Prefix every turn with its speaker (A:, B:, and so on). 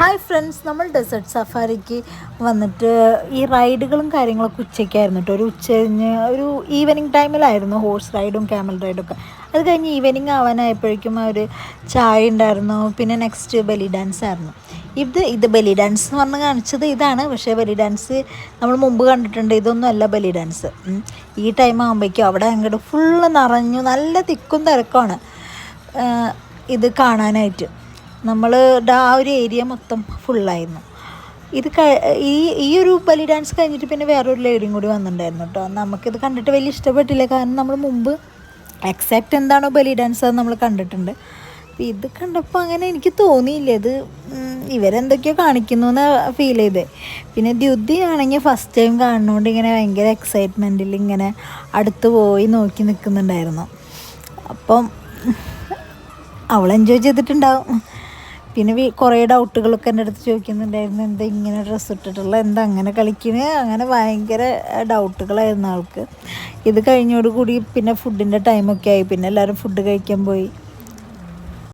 A: Hi friends, നമ്മൾ desert സഫാരിക്ക് വന്നിട്ട് ഈ റൈഡുകളും കാര്യങ്ങളൊക്കെ ഉച്ചയ്ക്കായിരുന്നു കേട്ടോ. ഒരു ഉച്ചകഴിഞ്ഞ് ഒരു ഈവനിങ് ടൈമിലായിരുന്നു ഹോഴ്സ് റൈഡും ക്യാമൽ റൈഡൊക്കെ. അത് കഴിഞ്ഞ് ഈവനിങ് ആവാനായപ്പോഴേക്കും ഒരു ചായ ഉണ്ടായിരുന്നു. പിന്നെ നെക്സ്റ്റ് ബെലി ഡാൻസ് ആയിരുന്നു. ഇത് ബെലി ഡാൻസ് എന്ന് പറഞ്ഞ് കാണിച്ചത് ഇതാണ്. പക്ഷേ ബെലി ഡാൻസ് നമ്മൾ മുമ്പ് കണ്ടിട്ടുണ്ട്. ഇതൊന്നും അല്ല ബെലി ഡാൻസ്. ഈ ടൈം ആകുമ്പോഴേക്കും അവിടെ അങ്ങോട്ട് ഫുള്ള് നിറഞ്ഞു, നല്ല തിക്കും തിരക്കാണ് ഇത് കാണാനായിട്ട്. നമ്മൾ ആ ഒരു ഏരിയ മൊത്തം ഫുള്ളായിരുന്നു. ഇത് ഈ ഒരു ബലി ഡാൻസ് കഴിഞ്ഞിട്ട് പിന്നെ വേറൊരു ലേഡിയും കൂടി വന്നിട്ടുണ്ടായിരുന്നു കേട്ടോ. നമുക്കിത് കണ്ടിട്ട് വലിയ ഇഷ്ടപ്പെട്ടില്ല, കാരണം നമ്മൾ മുമ്പ് എക്സാക്റ്റ് എന്താണോ ബലി ഡാൻസ് അത് നമ്മൾ കണ്ടിട്ടുണ്ട്. അപ്പോൾ ഇത് കണ്ടപ്പോൾ അങ്ങനെ എനിക്ക് തോന്നിയില്ല, ഇത് ഇവരെന്തൊക്കെയോ കാണിക്കുന്നു എന്ന് ഫീൽ ചെയ്തേ. പിന്നെ ദ്യുതി ആണെങ്കിൽ ഫസ്റ്റ് ടൈം കാണുന്നതുകൊണ്ട് ഇങ്ങനെ ഭയങ്കര എക്സൈറ്റ്മെൻറ്റിൽ ഇങ്ങനെ അടുത്ത് പോയി നോക്കി നിൽക്കുന്നുണ്ടായിരുന്നു. അപ്പം അവൾ എൻജോയ് ചെയ്തിട്ടുണ്ടാവും. പിന്നെ കുറേ ഡൗട്ടുകളൊക്കെ എൻ്റെ അടുത്ത് ചോദിക്കുന്നുണ്ടായിരുന്നു, എന്താ ഇങ്ങനെ ഡ്രസ്സ് ഇട്ടിട്ടുള്ള, എന്താ അങ്ങനെ കളിക്കുന്നത്, അങ്ങനെ ഭയങ്കര ഡൗട്ടുകളായിരുന്നു ആൾക്ക്. ഇത് കഴിഞ്ഞോടുകൂടി പിന്നെ ഫുഡിൻ്റെ ടൈമൊക്കെ ആയി. പിന്നെ എല്ലാവരും ഫുഡ് കഴിക്കാൻ പോയി.